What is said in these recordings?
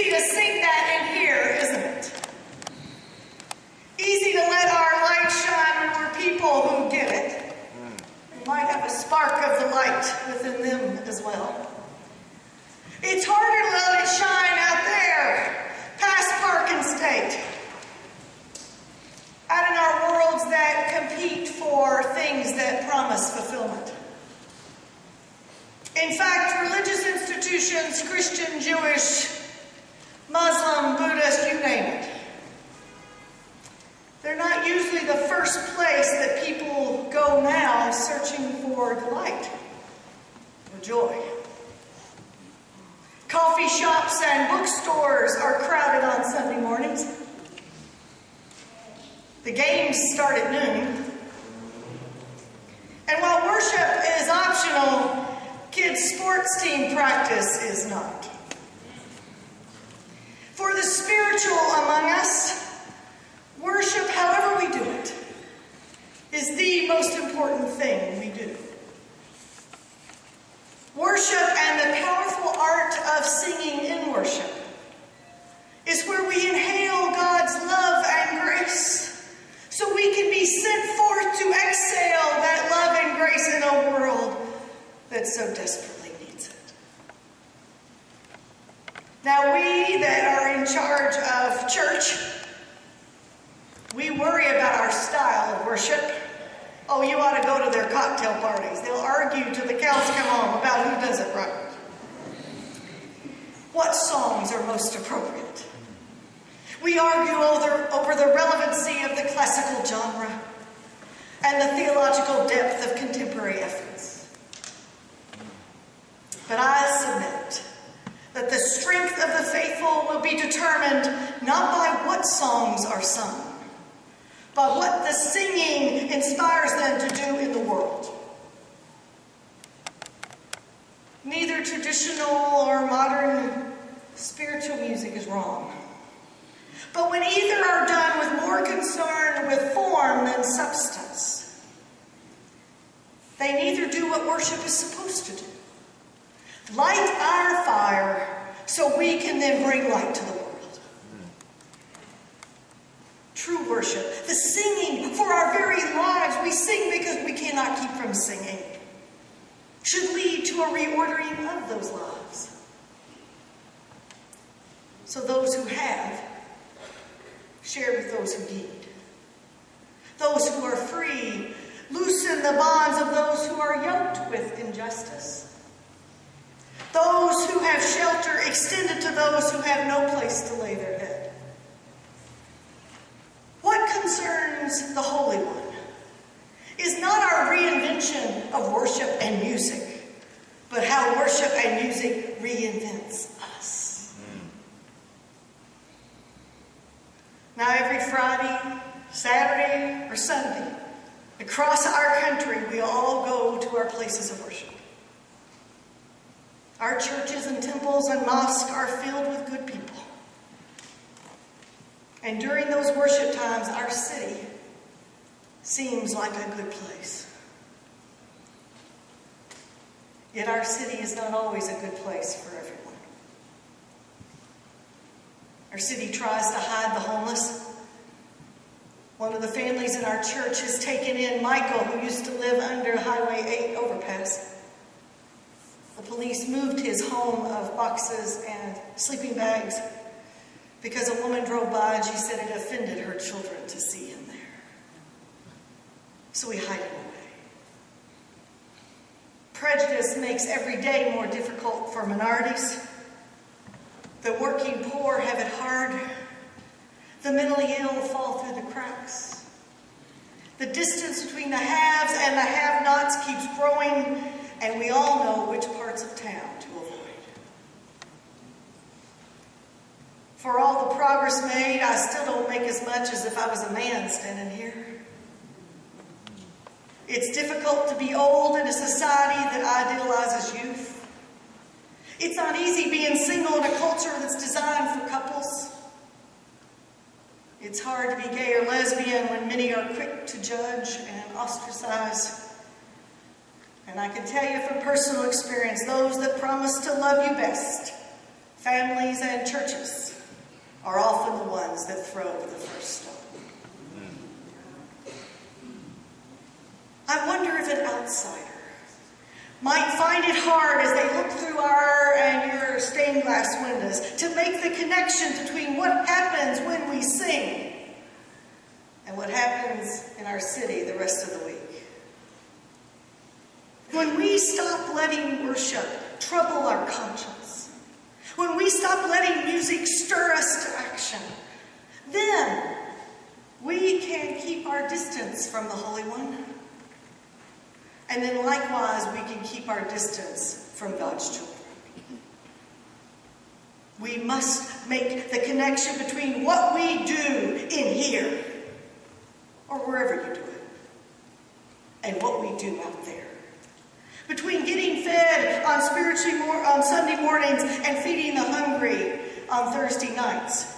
easy to sing that in here, isn't it? Easy to let our light shine when we're people who get it. We might have a spark of the light within them as well. It's harder to let it shine out there, past Park and State. Out in our worlds that compete for things that promise fulfillment. In fact, religious institutions, Christian, Jewish, Muslim, Buddhist, you name it, they're not usually the first place that people go now searching for delight or joy. Coffee shops and bookstores are crowded on Sunday mornings. The games start at noon. And while worship is optional, kids' sports team practice is not. For the spiritual among us, worship, however we do it, is the most important thing we do. Worship and the powerful art of singing in worship is where we inhale God's love and grace so we can be sent forth to exhale that love and grace in a world that so desperately needs it. Now, we that are in charge of church, we worry about our style of worship. Oh, you ought to go to their cocktail parties. They'll argue till the cows come home about who does it right. What songs are most appropriate? We argue over the relevancy of the classical genre and the theological depth of contemporary efforts. But I submit that the strength of the faithful will be determined not by what songs are sung, but what the singing inspires them to do in the world. Neither traditional or modern spiritual music is wrong. But when either are done with more concern with form than substance, they neither do what worship is supposed to do. Light our fire so we can then bring light to the world. True worship, the singing for our very lives, we sing because we cannot keep from singing, should lead to a reordering of those lives. So those who have, share with those who need. Those who are free, loosen the bonds of those who are yoked with injustice. Those who have shelter, extend it to those who have no place to lay their head. What concerns the Holy One is not our reinvention of worship and music, but how worship and music reinvents us. Now, every Friday, Saturday, or Sunday, across our country, we all go to our places of worship. Our churches and temples and mosques are filled with good people. And during those worship times, our city seems like a good place. Yet our city is not always a good place for everyone. Our city tries to hide the homeless. One of the families in our church has taken in Michael, who used to live under Highway 8 overpass. The police moved his home of boxes and sleeping bags because a woman drove by and she said it offended her children to see him there. So we hide him away. Prejudice makes every day more difficult for minorities. The working poor have it hard. The mentally ill fall through the cracks. The distance between the haves and the have-nots keeps growing, and we all know which parts of town to avoid. For all the progress made, I still don't make as much as if I was a man standing here. It's difficult to be old in a society that idealizes youth. It's not easy being single in a culture that's designed for couples. It's hard to be gay or lesbian when many are quick to judge and ostracize. And I can tell you from personal experience, those that promise to love you best Families and churches are often the ones that throw the first stone. I wonder if an outsider might find it hard as they look through our and your stained glass windows to make the connection between what happens when we sing and what happens in our city the rest of the week. When we stop letting worship trouble our conscience, when we stop letting music stir us to action, then we can keep our distance from the Holy One. And then likewise, we can keep our distance from God's children. We must make the connection between what we do in here, or wherever you do it, and what we do out there. Between getting fed on Sunday mornings and feeding the hungry on Thursday nights.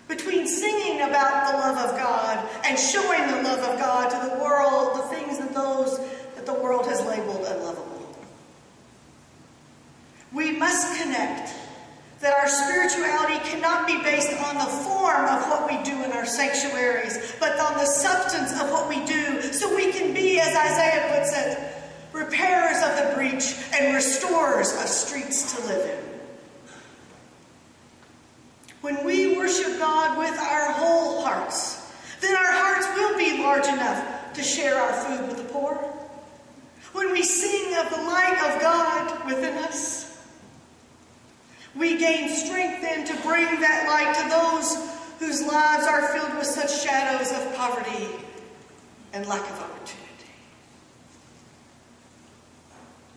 Between singing about the love of God and showing the love of God to the world, the things and those that the world has labeled unlovable. We must connect that our spirituality cannot be based on the form of what we do in our sanctuaries, but on the substance of what we do, so we can be, as Isaiah puts it, repairers of the breach and restorers of streets to live in. When we worship God with our whole hearts, then our hearts will be large enough to share our food with the poor. When we sing of the light of God within us, we gain strength then to bring that light to those whose lives are filled with such shadows of poverty and lack of opportunity.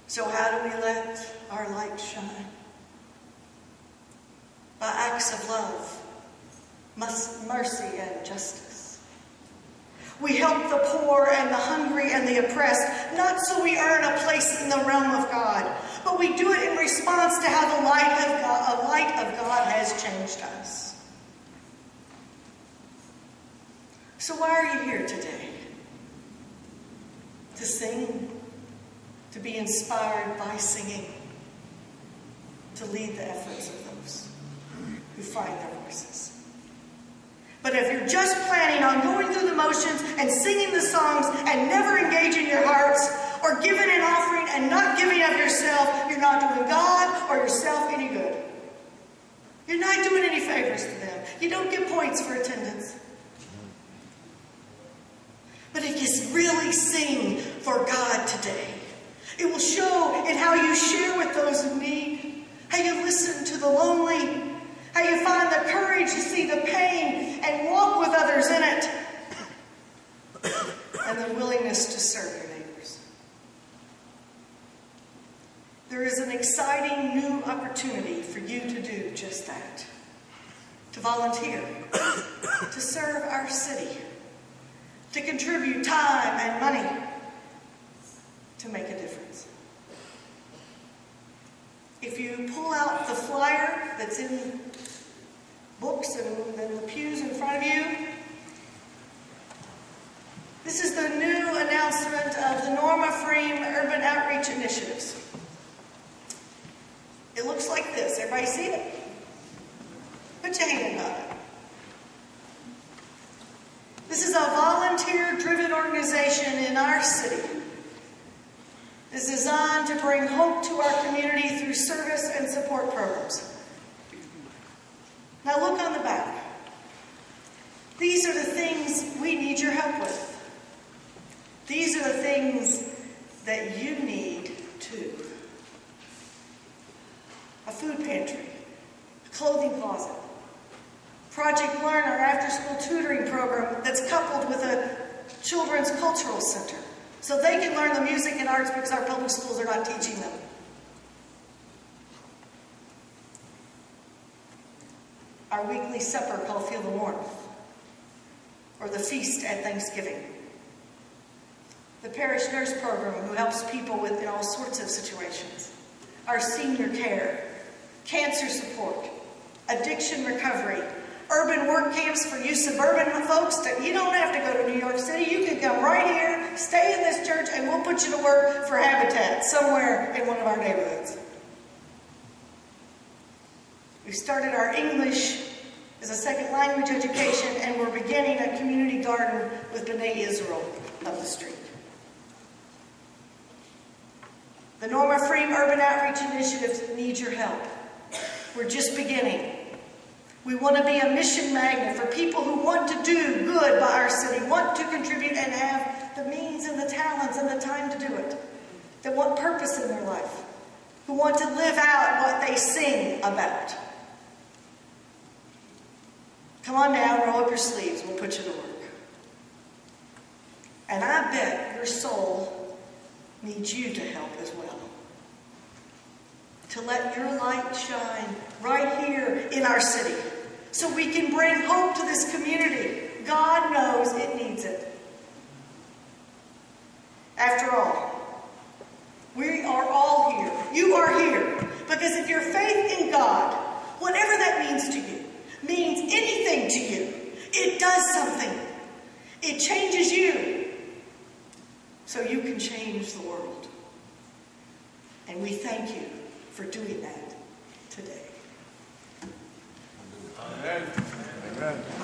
So how do we let our light shine? By acts of love, mercy, and justice. We help the poor and the hungry and the oppressed, not so we earn a place in the realm of God, but we do it in response to how the light of God has changed us. So why are you here today? To sing, to be inspired by singing, to lead the efforts of those who find their voices. But if you're just planning on going through the motions and singing the songs and never engaging your hearts, or giving an offering and not giving of yourself, you're not doing God or yourself any good. You're not doing any favors to them. You don't get points for attendance. But if you really sing for God today, it will show in how you share with those in need, how you listen to the lonely, how you find the courage to see the pain and walk with others in it, and the willingness to serve your neighbors. There is an exciting new opportunity for you to do just that. To volunteer, to serve our city, to contribute time and money, to make a difference. If you pull out the flyer that's in books and then the pews in front of you, this is the new announcement of the Norma Pfriem Urban Outreach Initiatives. It looks like this. Everybody see it? Put your hand on it. This is a volunteer-driven organization in our city. It's designed to bring hope to our community through service and support programs. Now look on the back. These are the things we need your help with. These are the things that you need too. A food pantry, a clothing closet, Project Learn, our after-school tutoring program that's coupled with a children's cultural center, so they can learn the music and arts because our public schools are not teaching them. Our weekly supper called Feel the Warmth, or the feast at Thanksgiving. The parish nurse program who helps people in all sorts of situations. Our senior care, cancer support, addiction recovery, urban work camps for you suburban folks that you don't have to go to New York City. You can come right here, stay in this church, and we'll put you to work for Habitat somewhere in one of our neighborhoods. We've started our English as a second language education, and we're beginning a community garden with B'nai Israel up the street. The Norma Pfriem Urban Outreach Initiative needs your help. We're just beginning. We want to be a mission magnet for people who want to do good by our city, want to contribute and have the means and the talents and the time to do it, that want purpose in their life, who want to live out what they sing about. Come on down, roll up your sleeves, we'll put you to work. And I bet your soul needs you to help as well. To let your light shine right here in our city, so we can bring hope to this community. God knows it needs it. After all, we are all here. You are here because of your faith in God, whatever that means to you, means anything to you. It does something. It changes you so you can change the world. And we thank you for doing that today. Amen. Amen.